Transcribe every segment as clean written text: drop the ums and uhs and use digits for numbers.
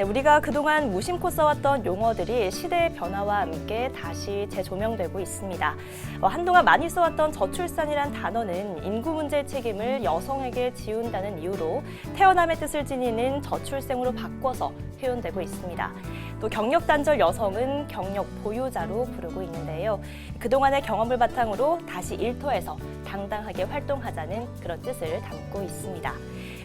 네, 우리가 그동안 무심코 써왔던 용어들이 시대의 변화와 함께 다시 재조명되고 있습니다. 한동안 많이 써왔던 저출산이란 단어는 인구 문제의 책임을 여성에게 지운다는 이유로 태어남의 뜻을 지니는 저출생으로 바꿔서 표현되고 있습니다. 또 경력 단절 여성은 경력 보유자로 부르고 있는데요. 그동안의 경험을 바탕으로 다시 일터에서 당당하게 활동하자는 그런 뜻을 담고 있습니다.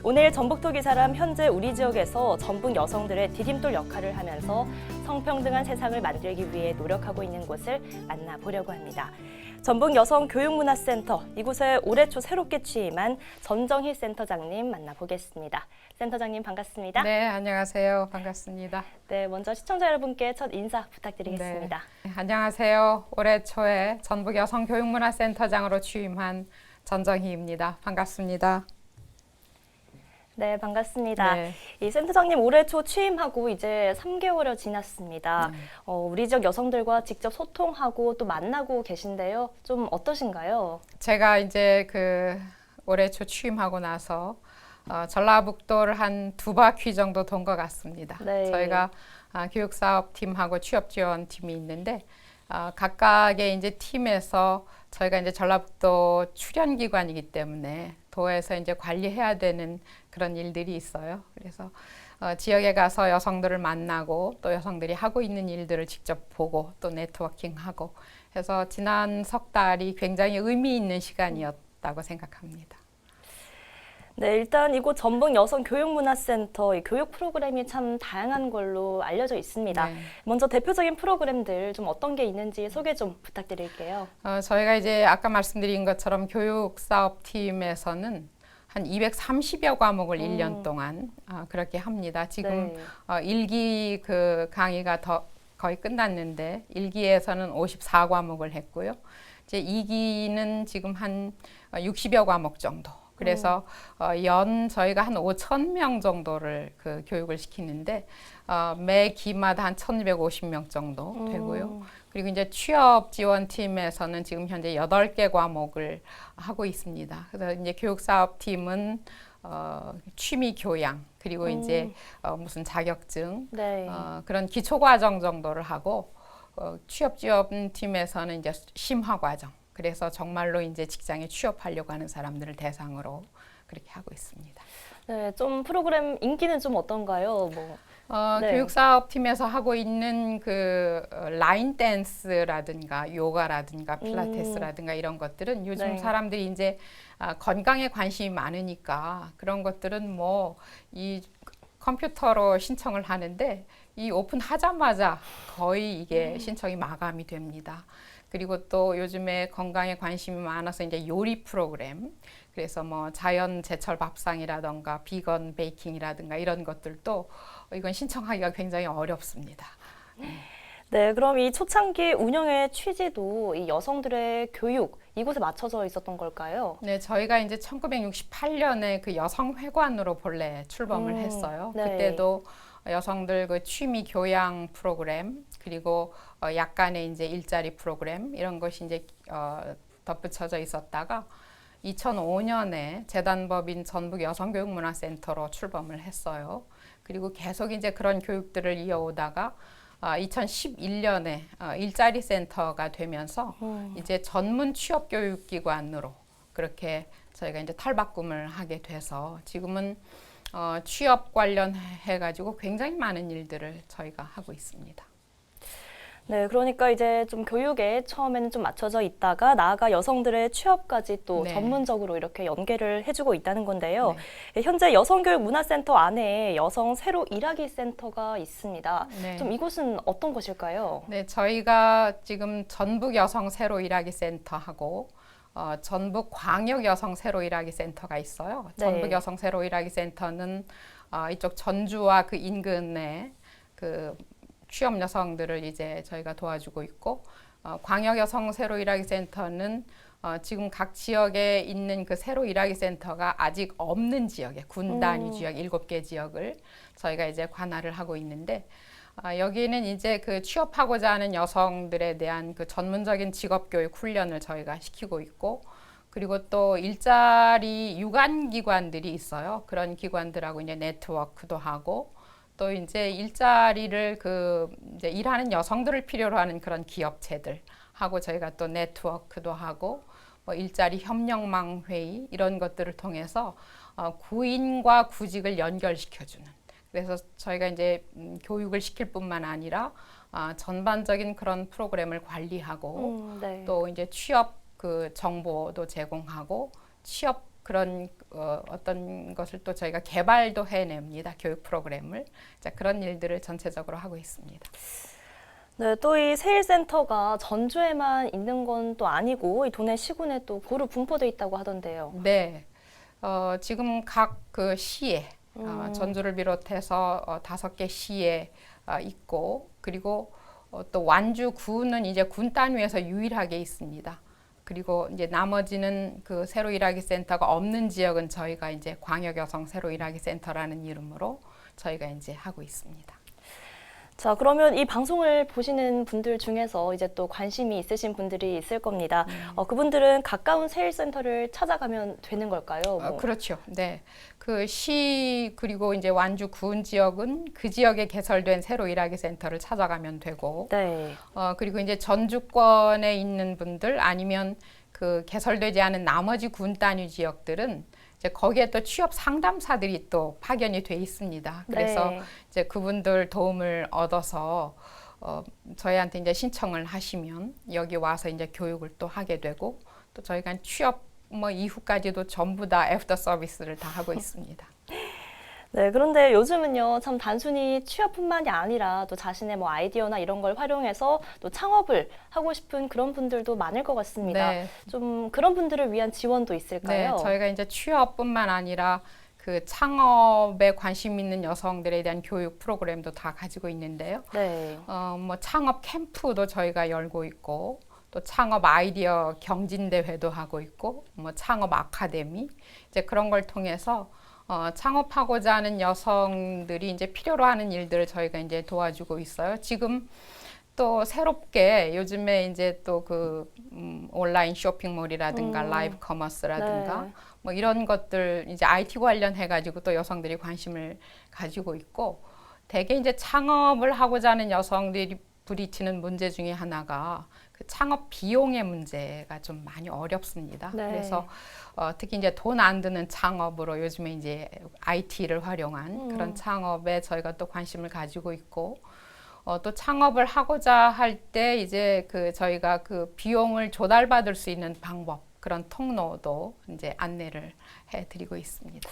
오늘 전북토기 사람 현재 우리 지역에서 전북 여성들의 디딤돌 역할을 하면서 성평등한 세상을 만들기 위해 노력하고 있는 곳을 만나보려고 합니다. 전북 여성교육문화센터, 이곳에 올해 초 새롭게 취임한 전정희 센터장님 만나보겠습니다. 센터장님 반갑습니다. 네, 안녕하세요. 반갑습니다. 네, 먼저 시청자 여러분께 첫 인사 부탁드리겠습니다. 네, 안녕하세요. 올해 초에 전북 여성교육문화센터장으로 취임한 전정희입니다. 반갑습니다. 네, 반갑습니다. 네. 이 센터장님 올해 초 취임하고 이제 3개월여 지났습니다. 우리 지역 여성들과 직접 소통하고 또 만나고 계신데요. 좀 어떠신가요? 제가 이제 올해 초 취임하고 나서 전라북도를 한 2바퀴 정도 돈 것 같습니다. 네. 저희가 교육사업팀하고 취업지원팀이 있는데 각각의 이제 팀에서 저희가 이제 전라북도 출연기관이기 때문에 도에서 이제 관리해야 되는 그런 일들이 있어요. 그래서 지역에 가서 여성들을 만나고 또 여성들이 하고 있는 일들을 직접 보고 또 네트워킹하고 해서 지난 석 달이 굉장히 의미 있는 시간이었다고 생각합니다. 네, 일단 이곳 전북 여성교육문화센터 이 교육 프로그램이 참 다양한 걸로 알려져 있습니다. 네. 먼저 대표적인 프로그램들 좀 어떤 게 있는지 소개 좀 부탁드릴게요. 저희가 이제 아까 말씀드린 것처럼 교육사업팀에서는 한 230여 과목을 1년 동안 그렇게 합니다. 지금 네. 1기 강의가 거의 끝났는데 1기에서는 54과목을 했고요. 이제 2기는 지금 한 60여 과목 정도. 그래서 저희가 한 5,000명 정도를 교육을 시키는데 매 기마다 한 1,250명 정도 되고요. 그리고 이제 취업 지원팀에서는 지금 현재 8개 과목을 하고 있습니다. 그래서 이제 교육사업팀은 취미 교양 그리고 이제 무슨 자격증 네. 그런 기초 과정 정도를 하고 취업 지원팀에서는 이제 심화 과정. 그래서 정말로 이제 직장에 취업하려고 하는 사람들을 대상으로 그렇게 하고 있습니다. 네, 좀 프로그램 인기는 좀 어떤가요? 네. 교육사업팀에서 하고 있는 라인 댄스라든가 요가라든가 필라테스라든가 이런 것들은 요즘 네. 사람들이 이제 건강에 관심이 많으니까 그런 것들은 이 컴퓨터로 신청을 하는데 이 오픈하자마자 거의 이게 신청이 마감이 됩니다. 그리고 또 요즘에 건강에 관심이 많아서 이제 요리 프로그램, 그래서 자연 제철 밥상이라든가 비건 베이킹이라든가 이런 것들도 이건 신청하기가 굉장히 어렵습니다. 네, 그럼 이 초창기 운영의 취지도 이 여성들의 교육 이곳에 맞춰져 있었던 걸까요? 네, 저희가 이제 1968년에 여성회관으로 본래 출범을 했어요. 네. 그때도 여성들 취미 교양 프로그램 그리고 약간의 이제 일자리 프로그램 이런 것이 이제 덧붙여져 있었다가 2005년에 재단법인 전북 여성교육문화센터로 출범을 했어요. 그리고 계속 이제 그런 교육들을 이어오다가 2011년에 일자리 센터가 되면서 이제 전문 취업 교육기관으로 그렇게 저희가 이제 탈바꿈을 하게 돼서 지금은 취업 관련해 가지고 굉장히 많은 일들을 저희가 하고 있습니다. 네, 그러니까 이제 좀 교육에 처음에는 좀 맞춰져 있다가 나아가 여성들의 취업까지 또 네. 전문적으로 이렇게 연계를 해주고 있다는 건데요. 네. 현재 여성교육문화센터 안에 여성 새로 일하기 센터가 있습니다. 네. 좀 이곳은 어떤 곳일까요? 네, 저희가 지금 전북 여성 새로 일하기 센터하고 전북 광역 여성 새로 일하기 센터가 있어요. 네. 전북 여성 새로 일하기 센터는 이쪽 전주와 그 인근에 취업 여성들을 이제 저희가 도와주고 있고 광역 여성 새로 일하기 센터는 지금 각 지역에 있는 새로 일하기 센터가 아직 없는 지역에 군 단위 지역 7개 지역을 저희가 이제 관할을 하고 있는데 여기는 이제 취업하고자 하는 여성들에 대한 전문적인 직업교육 훈련을 저희가 시키고 있고 그리고 또 일자리 유관 기관들이 있어요. 그런 기관들하고 이제 네트워크도 하고 또 이제 일자리를 이제 일하는 여성들을 필요로 하는 그런 기업체들 하고 저희가 또 네트워크도 하고 뭐 일자리 협력망 회의 이런 것들을 통해서 구인과 구직을 연결시켜주는. 그래서 저희가 이제 교육을 시킬 뿐만 아니라 전반적인 그런 프로그램을 관리하고 네. 또 이제 취업 그 정보도 제공하고 취업 그런 어떤 것을 또 저희가 개발도 해냅니다. 교육 프로그램을. 자, 그런 일들을 전체적으로 하고 있습니다. 네, 또 이 세일센터가 전주에만 있는 건 또 아니고 이 도내 시군에 또 고루 분포돼 있다고 하던데요. 네, 지금 각 그 시에 전주를 비롯해서 5개 시에 있고 그리고 또 완주구는 이제 군 단위에서 유일하게 있습니다. 그리고 이제 나머지는 그 새로 일하기 센터가 없는 지역은 저희가 이제 광역여성 새로 일하기 센터라는 이름으로 저희가 이제 하고 있습니다. 자, 그러면 이 방송을 보시는 분들 중에서 이제 또 관심이 있으신 분들이 있을 겁니다. 그분들은 가까운 세일센터를 찾아가면 되는 걸까요? 그렇죠. 네. 그 시 그리고 이제 완주 군 지역은 그 지역에 개설된 새로 일하기 센터를 찾아가면 되고, 네. 그리고 이제 전주권에 있는 분들 아니면 그 개설되지 않은 나머지 군 단위 지역들은 이제 거기에 또 취업 상담사들이 또 파견이 돼 있습니다. 그래서 네. 이제 그분들 도움을 얻어서 저희한테 이제 신청을 하시면 여기 와서 이제 교육을 또 하게 되고 또 저희가 취업 뭐 이후까지도 전부 다 애프터 서비스를 다 하고 있습니다. 네, 그런데 요즘은요, 참 단순히 취업뿐만이 아니라 또 자신의 뭐 아이디어나 이런 걸 활용해서 또 창업을 하고 싶은 그런 분들도 많을 것 같습니다. 네. 좀 그런 분들을 위한 지원도 있을까요? 네, 저희가 이제 취업뿐만 아니라 그 창업에 관심 있는 여성들에 대한 교육 프로그램도 다 가지고 있는데요. 네. 뭐 창업 캠프도 저희가 열고 있고 또 창업 아이디어 경진대회도 하고 있고 뭐 창업 아카데미 이제 그런 걸 통해서 창업하고자 하는 여성들이 이제 필요로 하는 일들을 저희가 이제 도와주고 있어요. 지금 또 새롭게 요즘에 이제 또 그 온라인 쇼핑몰이라든가 라이브 커머스라든가 네. 뭐 이런 것들 이제 IT 관련해 가지고 또 여성들이 관심을 가지고 있고 대개 이제 창업을 하고자 하는 여성들이 부딪히는 문제 중에 하나가 그 창업 비용의 문제가 좀 많이 어렵습니다. 네. 그래서 특히 이제 돈 안 드는 창업으로 요즘에 이제 IT를 활용한 그런 창업에 저희가 또 관심을 가지고 있고 또 창업을 하고자 할 때 이제 그 저희가 그 비용을 조달받을 수 있는 방법 그런 통로도 이제 안내를 해드리고 있습니다.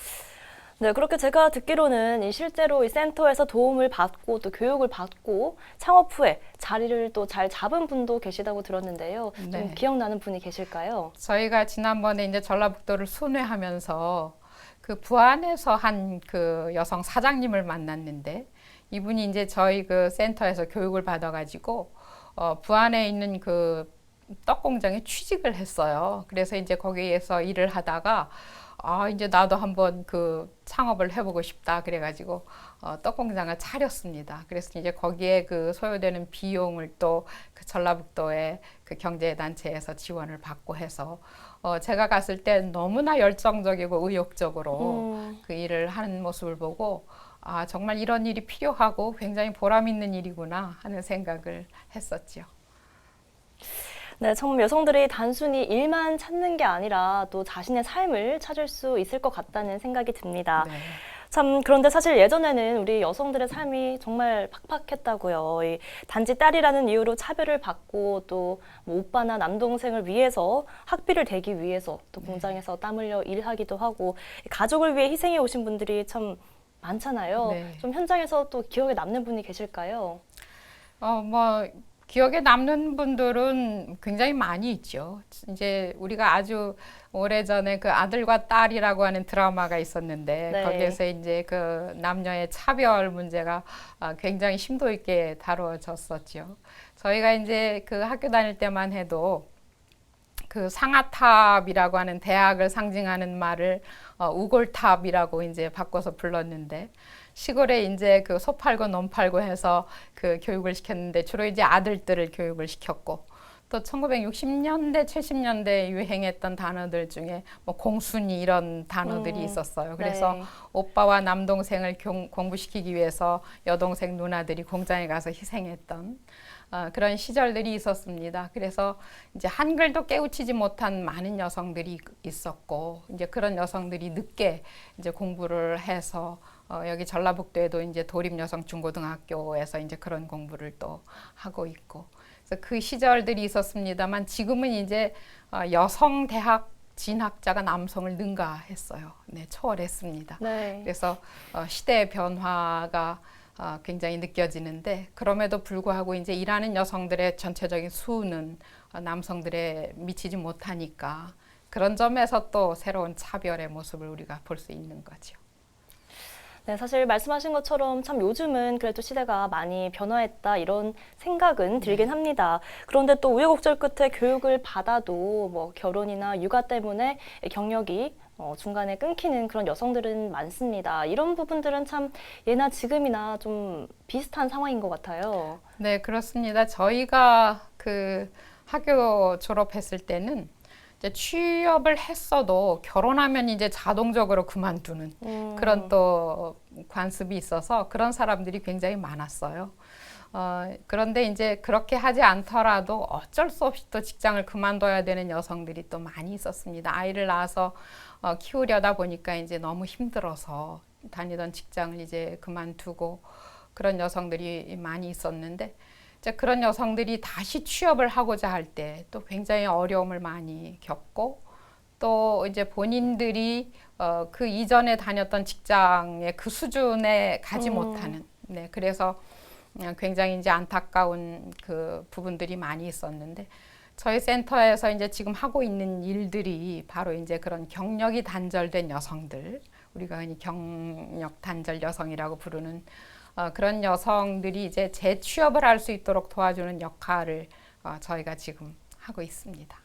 네, 그렇게 제가 듣기로는 이 실제로 이 센터에서 도움을 받고 또 교육을 받고 창업 후에 자리를 또 잘 잡은 분도 계시다고 들었는데요. 좀 네. 기억나는 분이 계실까요? 저희가 지난번에 이제 전라북도를 순회하면서 그 부안에서 한 그 여성 사장님을 만났는데 이분이 이제 저희 그 센터에서 교육을 받아가지고 부안에 있는 그 떡 공장에 취직을 했어요. 그래서 이제 거기에서 일을 하다가 이제 나도 한번 그 창업을 해보고 싶다 그래가지고 떡 공장을 차렸습니다. 그래서 이제 거기에 그 소요되는 비용을 또 그 전라북도의 그 경제단체에서 지원을 받고 해서 제가 갔을 때 너무나 열정적이고 의욕적으로 그 일을 하는 모습을 보고 정말 이런 일이 필요하고 굉장히 보람 있는 일이구나 하는 생각을 했었죠. 네, 참 여성들이 단순히 일만 찾는 게 아니라 또 자신의 삶을 찾을 수 있을 것 같다는 생각이 듭니다. 네. 참 그런데 사실 예전에는 우리 여성들의 삶이 정말 팍팍했다고요. 이 단지 딸이라는 이유로 차별을 받고 또 뭐 오빠나 남동생을 위해서 학비를 대기 위해서 또 공장에서 땀 흘려 일하기도 하고 가족을 위해 희생해 오신 분들이 참 많잖아요. 네. 좀 현장에서 또 기억에 남는 분이 계실까요? 뭐 기억에 남는 분들은 굉장히 많이 있죠. 이제 우리가 아주 오래전에 그 아들과 딸이라고 하는 드라마가 있었는데 네. 거기에서 이제 그 남녀의 차별 문제가 굉장히 심도 있게 다뤄졌었죠. 저희가 이제 그 학교 다닐 때만 해도 그 상아탑이라고 하는 대학을 상징하는 말을 우골탑이라고 이제 바꿔서 불렀는데 시골에 이제 그 소 팔고 논 팔고 해서 그 교육을 시켰는데 주로 이제 아들들을 교육을 시켰고 또 1960년대, 70년대 유행했던 단어들 중에 뭐 공순이 이런 단어들이 있었어요. 그래서 네. 오빠와 남동생을 공부시키기 위해서 여동생 누나들이 공장에 가서 희생했던 그런 시절들이 있었습니다. 그래서 이제 한글도 깨우치지 못한 많은 여성들이 있었고, 이제 그런 여성들이 늦게 이제 공부를 해서 여기 전라북도에도 이제 도립여성중고등학교에서 이제 그런 공부를 또 하고 있고, 그래서 그 시절들이 있었습니다만 지금은 이제 여성 대학 진학자가 남성을 능가했어요. 네, 초월했습니다. 네. 그래서 시대의 변화가 굉장히 느껴지는데, 그럼에도 불구하고 이제 일하는 여성들의 전체적인 수는 남성들에 미치지 못하니까 그런 점에서 또 새로운 차별의 모습을 우리가 볼 수 있는 거죠. 네, 사실 말씀하신 것처럼 참 요즘은 그래도 시대가 많이 변화했다 이런 생각은 들긴 합니다. 그런데 또 우여곡절 끝에 교육을 받아도 뭐 결혼이나 육아 때문에 경력이 중간에 끊기는 그런 여성들은 많습니다. 이런 부분들은 참 예나 지금이나 좀 비슷한 상황인 것 같아요. 네, 그렇습니다. 저희가 그 학교 졸업했을 때는 이제 취업을 했어도 결혼하면 이제 자동적으로 그만두는 그런 또 관습이 있어서 그런 사람들이 굉장히 많았어요. 그런데 이제 그렇게 하지 않더라도 어쩔 수 없이 또 직장을 그만둬야 되는 여성들이 또 많이 있었습니다. 아이를 낳아서 키우려다 보니까 이제 너무 힘들어서 다니던 직장을 이제 그만두고 그런 여성들이 많이 있었는데, 이제 그런 여성들이 다시 취업을 하고자 할 때 또 굉장히 어려움을 많이 겪고, 또 이제 본인들이 그 이전에 다녔던 직장의 그 수준에 가지 못하는, 네, 그래서 굉장히 이제 안타까운 그 부분들이 많이 있었는데, 저희 센터에서 이제 지금 하고 있는 일들이 바로 이제 그런 경력이 단절된 여성들, 우리가 흔히 경력 단절 여성이라고 부르는 그런 여성들이 이제 재취업을 할 수 있도록 도와주는 역할을 저희가 지금 하고 있습니다.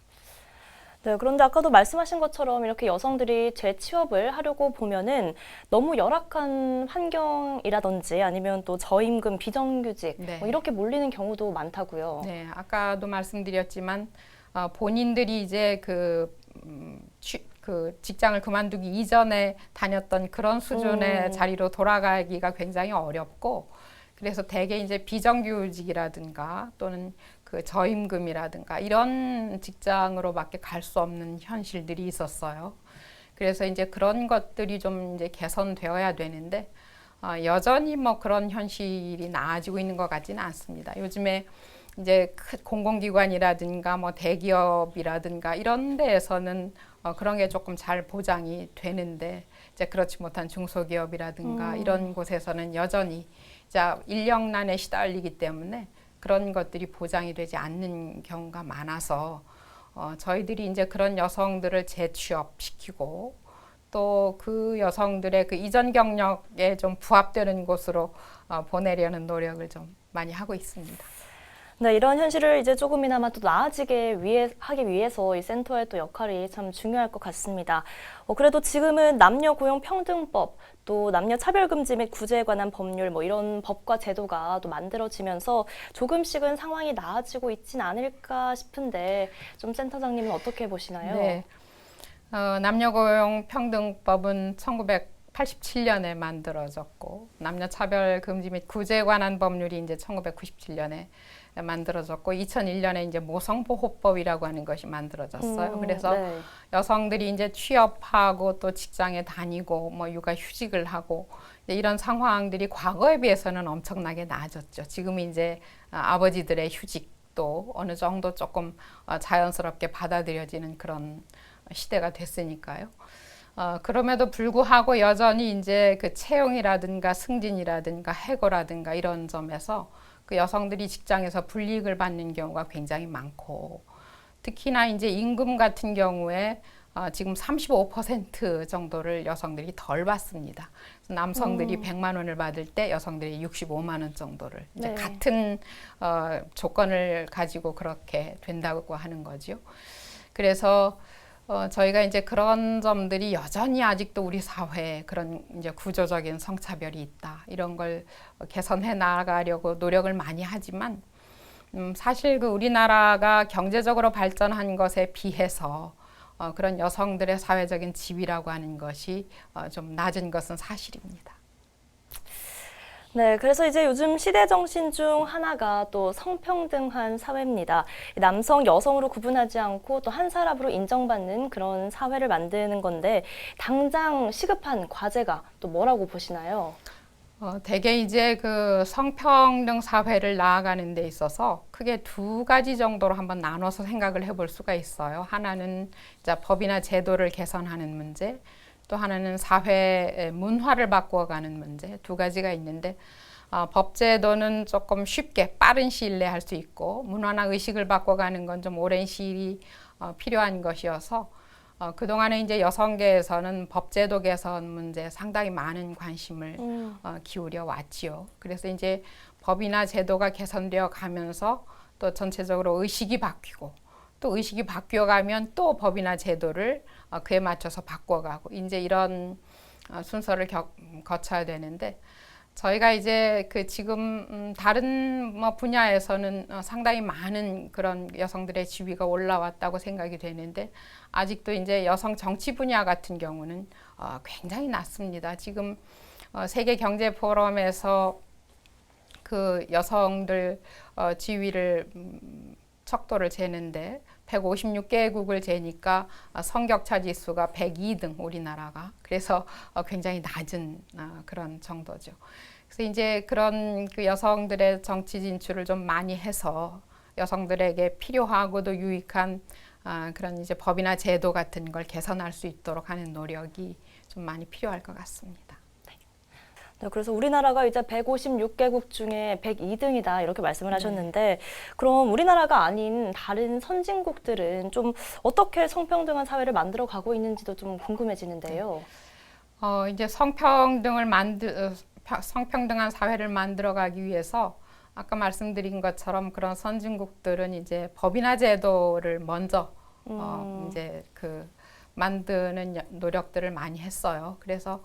네, 그런데 아까도 말씀하신 것처럼 이렇게 여성들이 재취업을 하려고 보면은 너무 열악한 환경이라든지 아니면 또 저임금, 비정규직 네. 뭐 이렇게 몰리는 경우도 많다고요. 네, 아까도 말씀드렸지만 본인들이 이제 그 직장을 그만두기 이전에 다녔던 그런 수준의 자리로 돌아가기가 굉장히 어렵고, 그래서 대개 이제 비정규직이라든가 또는 그 저임금이라든가 이런 직장으로밖에 갈 수 없는 현실들이 있었어요. 그래서 이제 그런 것들이 좀 이제 개선되어야 되는데 여전히 뭐 그런 현실이 나아지고 있는 것 같지는 않습니다. 요즘에 이제 공공기관이라든가 뭐 대기업이라든가 이런 데에서는 그런 게 조금 잘 보장이 되는데, 이제 그렇지 못한 중소기업이라든가 이런 곳에서는 여전히 이제 인력난에 시달리기 때문에 그런 것들이 보장이 되지 않는 경우가 많아서 저희들이 이제 그런 여성들을 재취업시키고 또 그 여성들의 그 이전 경력에 좀 부합되는 곳으로 보내려는 노력을 좀 많이 하고 있습니다. 네, 이런 현실을 이제 조금이나마 또 나아지게 하기 위해서 이 센터의 또 역할이 참 중요할 것 같습니다. 그래도 지금은 남녀 고용 평등법, 또 남녀 차별금지 및 구제에 관한 법률, 뭐 이런 법과 제도가 또 만들어지면서 조금씩은 상황이 나아지고 있진 않을까 싶은데 좀 센터장님은 어떻게 보시나요? 네, 남녀 고용 평등법은 1987년에 만들어졌고, 남녀 차별 금지 및 구제에 관한 법률이 이제 1997년에 만들어졌고, 2001년에 이제 모성보호법이라고 하는 것이 만들어졌어요. 그래서 네. 여성들이 이제 취업하고 또 직장에 다니고 뭐 육아 휴직을 하고 이런 상황들이 과거에 비해서는 엄청나게 나아졌죠. 지금 이제 아버지들의 휴직도 어느 정도 조금 자연스럽게 받아들여지는 그런 시대가 됐으니까요. 그럼에도 불구하고 여전히 이제 그 채용이라든가 승진이라든가 해고라든가 이런 점에서 그 여성들이 직장에서 불이익을 받는 경우가 굉장히 많고, 특히나 이제 임금 같은 경우에 지금 35% 정도를 여성들이 덜 받습니다. 그래서 남성들이 100만 원을 받을 때 여성들이 65만 원 정도를 이제 네. 같은 조건을 가지고 그렇게 된다고 하는 거죠. 그래서 저희가 이제 그런 점들이 여전히 아직도 우리 사회에 그런 이제 구조적인 성차별이 있다, 이런 걸 개선해 나가려고 노력을 많이 하지만 사실 그 우리나라가 경제적으로 발전한 것에 비해서 그런 여성들의 사회적인 지위라고 하는 것이 좀 낮은 것은 사실입니다. 네, 그래서 이제 요즘 시대 정신 중 하나가 또 성평등한 사회입니다. 남성, 여성으로 구분하지 않고 또 한 사람으로 인정받는 그런 사회를 만드는 건데 당장 시급한 과제가 또 뭐라고 보시나요? 대개 이제 그 성평등 사회를 나아가는 데 있어서 크게 두 가지 정도로 한번 나눠서 생각을 해볼 수가 있어요. 하나는 이제 법이나 제도를 개선하는 문제, 또 하나는 사회의 문화를 바꿔가는 문제, 두 가지가 있는데 법 제도는 조금 쉽게 빠른 시일 내에 할 수 있고 문화나 의식을 바꿔가는 건 좀 오랜 시일이 필요한 것이어서 그동안에 이제 여성계에서는 법제도 개선 문제에 상당히 많은 관심을 기울여 왔지요. 그래서 이제 법이나 제도가 개선되어 가면서 또 전체적으로 의식이 바뀌고 또 의식이 바뀌어 가면 또 법이나 제도를 그에 맞춰서 바꿔가고 이제 이런 순서를 거쳐야 되는데 저희가 이제 그 지금 다른 뭐 분야에서는 상당히 많은 그런 여성들의 지위가 올라왔다고 생각이 되는데 아직도 이제 여성 정치 분야 같은 경우는 굉장히 낮습니다. 지금 세계 경제 포럼에서 그 여성들 지위를 척도를 재는데 156개국을 재니까 성격차 지수가 102등 우리나라가 그래서 굉장히 낮은 그런 정도죠. 그래서 이제 그런 그 여성들의 정치 진출을 좀 많이 해서 여성들에게 필요하고도 유익한 그런 이제 법이나 제도 같은 걸 개선할 수 있도록 하는 노력이 좀 많이 필요할 것 같습니다. 네, 그래서 우리나라가 이제 156개국 중에 102등이다 이렇게 말씀을 하셨는데 그럼 우리나라가 아닌 다른 선진국들은 좀 어떻게 성평등한 사회를 만들어 가고 있는지도 좀 궁금해지는데요. 이제 성평등한 사회를 만들어가기 위해서 아까 말씀드린 것처럼 그런 선진국들은 이제 법이나 제도를 먼저 이제 그 만드는 노력들을 많이 했어요. 그래서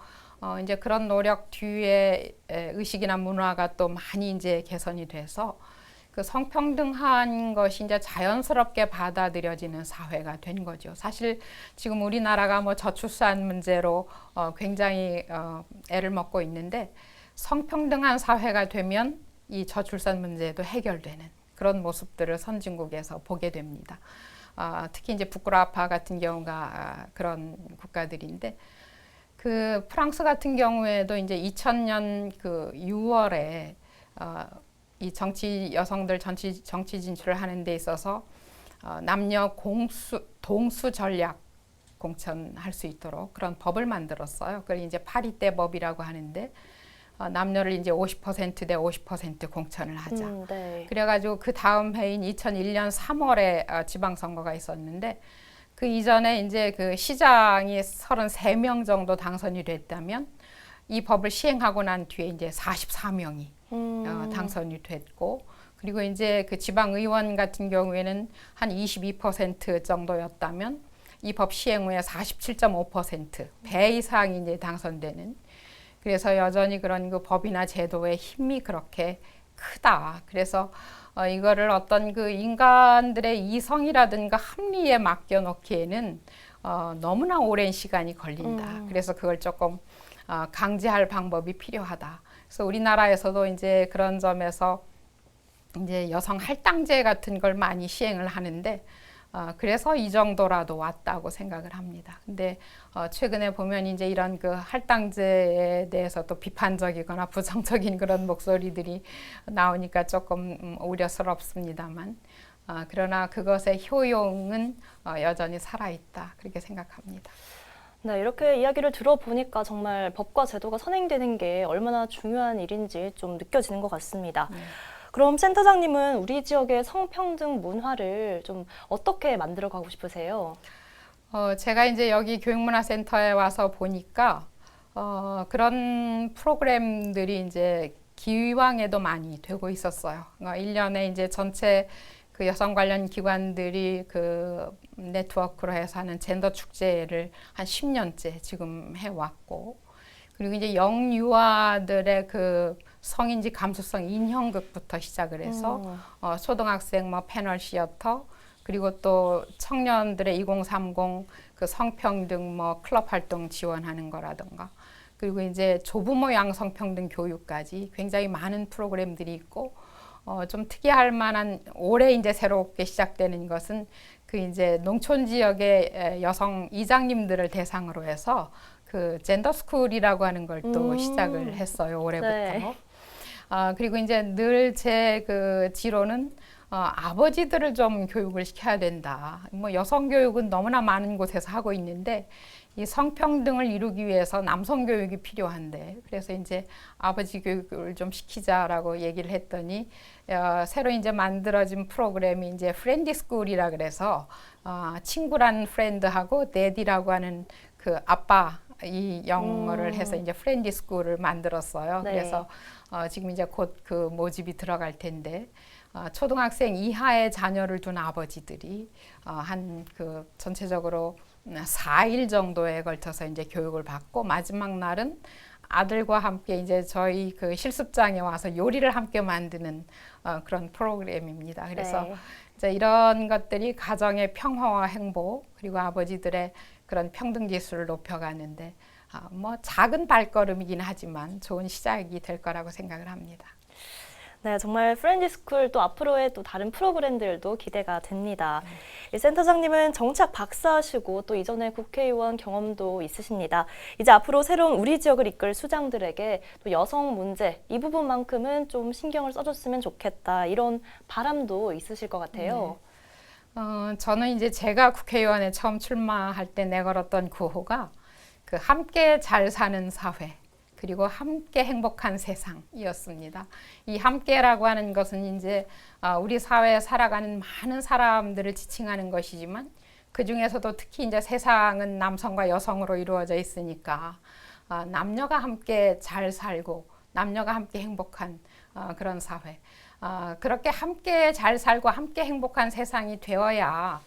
이제 그런 노력 뒤에 의식이나 문화가 또 많이 이제 개선이 돼서 그 성평등한 것이 이제 자연스럽게 받아들여지는 사회가 된 거죠. 사실 지금 우리나라가 뭐 저출산 문제로 굉장히 애를 먹고 있는데 성평등한 사회가 되면 이 저출산 문제도 해결되는 그런 모습들을 선진국에서 보게 됩니다. 특히 이제 부끄라파 같은 경우가 그런 국가들인데 그 프랑스 같은 경우에도 이제 2000년 그 6월에 이 여성들 정치 진출을 하는 데 있어서 남녀 동수 전략 공천할 수 있도록 그런 법을 만들었어요. 그걸 이제 파리떼 법이라고 하는데 남녀를 이제 50% 대 50% 공천을 하자. 네. 그래가지고 그 다음 해인 2001년 3월에 지방선거가 있었는데 그 이전에 이제 그 시장이 33명 정도 당선이 됐다면 이 법을 시행하고 난 뒤에 이제 44명이 당선이 됐고 그리고 이제 그 지방의원 같은 경우에는 한 22% 정도였다면 이 법 시행 후에 47.5%배 이상이 이제 당선되는 그래서 여전히 그런 그 법이나 제도의 힘이 그렇게 크다. 그래서 이거를 어떤 그 인간들의 이성이라든가 합리에 맡겨놓기에는 너무나 오랜 시간이 걸린다. 그래서 그걸 조금 강제할 방법이 필요하다. 그래서 우리나라에서도 이제 그런 점에서 이제 여성 할당제 같은 걸 많이 시행을 하는데 그래서 이 정도라도 왔다고 생각을 합니다. 근데 최근에 보면 이제 이런 그 할당제에 대해서 또 비판적이거나 부정적인 그런 목소리들이 나오니까 조금 우려스럽습니다만 그러나 그것의 효용은 여전히 살아있다 그렇게 생각합니다. 네, 이렇게 이야기를 들어보니까 정말 법과 제도가 선행되는 게 얼마나 중요한 일인지 좀 느껴지는 것 같습니다. 그럼 센터장님은 우리 지역의 성평등 문화를 좀 어떻게 만들어가고 싶으세요? 제가 이제 여기 교육문화센터에 와서 보니까 그런 프로그램들이 이제 기왕에도 많이 되고 있었어요. 1년에 이제 전체 그 여성 관련 기관들이 그 네트워크로 해서 하는 젠더 축제를 한 10년째 지금 해왔고 그리고 이제 영유아들의 그 성인지 감수성 인형극부터 시작을 해서 초등학생 뭐 패널 시어터 그리고 또 청년들의 2030 그 성평등 뭐 클럽 활동 지원하는 거라든가 그리고 이제 조부모 양성평등 교육까지 굉장히 많은 프로그램들이 있고 좀 특이할 만한 올해 이제 새롭게 시작되는 것은 그 이제 농촌 지역의 여성 이장님들을 대상으로 해서 그 젠더 스쿨이라고 하는 걸 또 시작을 했어요. 올해부터. 네. 그리고 이제 늘 제 그 지로는 아버지들을 좀 교육을 시켜야 된다. 뭐 여성 교육은 너무나 많은 곳에서 하고 있는데 이 성평등을 이루기 위해서 남성 교육이 필요한데 그래서 이제 아버지 교육을 좀 시키자라고 얘기를 했더니 새로 이제 만들어진 프로그램이 이제 프렌디 스쿨이라 그래서 친구란 프렌드하고 데디라고 하는 그 아빠 이 영어를 해서 이제 프렌디 스쿨을 만들었어요. 네. 그래서 지금 이제 곧 그 모집이 들어갈 텐데 초등학생 이하의 자녀를 둔 아버지들이 한 그 전체적으로 4일 정도에 걸쳐서 이제 교육을 받고 마지막 날은 아들과 함께 이제 저희 그 실습장에 와서 요리를 함께 만드는 그런 프로그램입니다. 그래서 네. 이제 이런 것들이 가정의 평화와 행복 그리고 아버지들의 그런 평등 지수를 높여가는데 뭐 작은 발걸음이긴 하지만 좋은 시작이 될 거라고 생각을 합니다. 네, 정말 프렌디 스쿨 또 앞으로의 또 다른 프로그램들도 기대가 됩니다. 이 센터장님은 정치학 박사시고 또 이전에 국회의원 경험도 있으십니다. 이제 앞으로 새로운 우리 지역을 이끌 수장들에게 또 여성 문제 이 부분만큼은 좀 신경을 써줬으면 좋겠다 이런 바람도 있으실 것 같아요. 네. 저는 이제 제가 국회의원에 처음 출마할 때 내걸었던 구호가 그 함께 잘 사는 사회 그리고 함께 행복한 세상이었습니다. 이 함께라고 하는 것은 이제 우리 사회에 살아가는 많은 사람들을 지칭하는 것이지만 그 중에서도 특히 이제 세상은 남성과 여성으로 이루어져 있으니까 남녀가 함께 잘 살고 남녀가 함께 행복한 그런 사회. 그렇게 함께 잘 살고 함께 행복한 세상이 되어야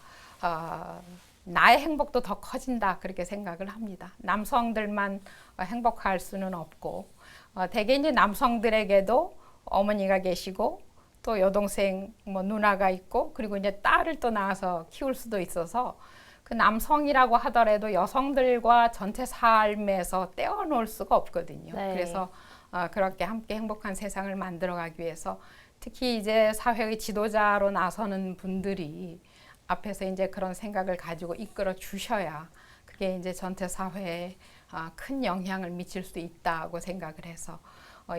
나의 행복도 더 커진다 그렇게 생각을 합니다. 남성들만 행복할 수는 없고 대개 이제 남성들에게도 어머니가 계시고 또 여동생 뭐 누나가 있고 그리고 이제 딸을 또 낳아서 키울 수도 있어서 그 남성이라고 하더라도 여성들과 전체 삶에서 떼어놓을 수가 없거든요. 네. 그래서 그렇게 함께 행복한 세상을 만들어가기 위해서 특히 이제 사회의 지도자로 나서는 분들이 앞에서 이제 그런 생각을 가지고 이끌어 주셔야 그게 이제 전체 사회에 큰 영향을 미칠 수 있다고 생각을 해서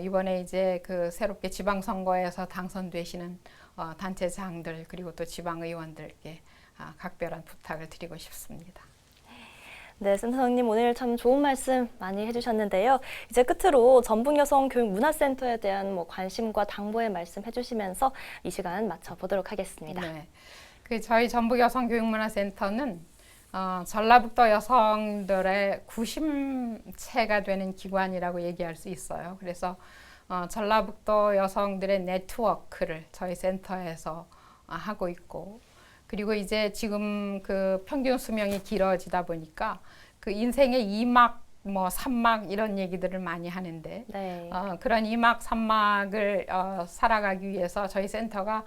이번에 이제 그 새롭게 지방선거에서 당선되시는 단체장들 그리고 또 지방의원들께 각별한 부탁을 드리고 싶습니다. 네, 센터장님 오늘 참 좋은 말씀 많이 해주셨는데요. 이제 끝으로 전북여성교육문화센터에 대한 뭐 관심과 당부의 말씀 해주시면서 이 시간 마쳐보도록 하겠습니다. 네. 그 저희 전북여성교육문화센터는 전라북도 여성들의 구심체가 되는 기관이라고 얘기할 수 있어요. 그래서 전라북도 여성들의 네트워크를 저희 센터에서 하고 있고 그리고 이제 지금 그 평균 수명이 길어지다 보니까 그 인생의 2막 뭐 3막 이런 얘기들을 많이 하는데 네. 그런 2막 3막을 살아가기 위해서 저희 센터가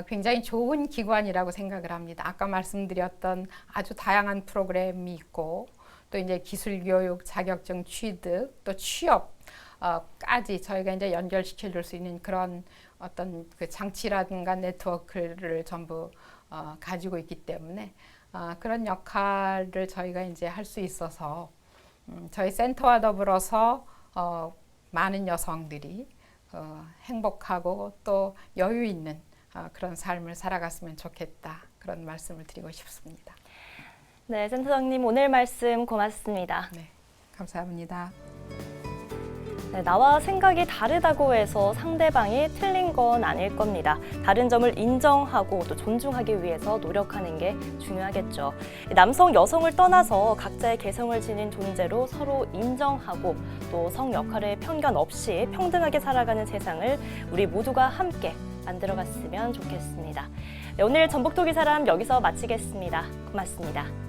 굉장히 좋은 기관이라고 생각을 합니다. 아까 말씀드렸던 아주 다양한 프로그램이 있고 또 이제 기술교육, 자격증 취득, 또 취업까지 저희가 이제 연결시켜 줄 수 있는 그런 어떤 그 장치라든가 네트워크를 전부 가지고 있기 때문에 그런 역할을 저희가 이제 할 수 있어서 저희 센터와 더불어서 많은 여성들이 행복하고 또 여유 있는 그런 삶을 살아갔으면 좋겠다 그런 말씀을 드리고 싶습니다. 네, 센터장님 오늘 말씀 고맙습니다. 네, 감사합니다. 네, 나와 생각이 다르다고 해서 상대방이 틀린 건 아닐 겁니다. 다른 점을 인정하고 또 존중하기 위해서 노력하는 게 중요하겠죠. 남성, 여성을 떠나서 각자의 개성을 지닌 존재로 서로 인정하고 또 성 역할의 편견 없이 평등하게 살아가는 세상을 우리 모두가 함께 만들어갔으면 좋겠습니다. 네, 오늘 전북도기 사람 여기서 마치겠습니다. 고맙습니다.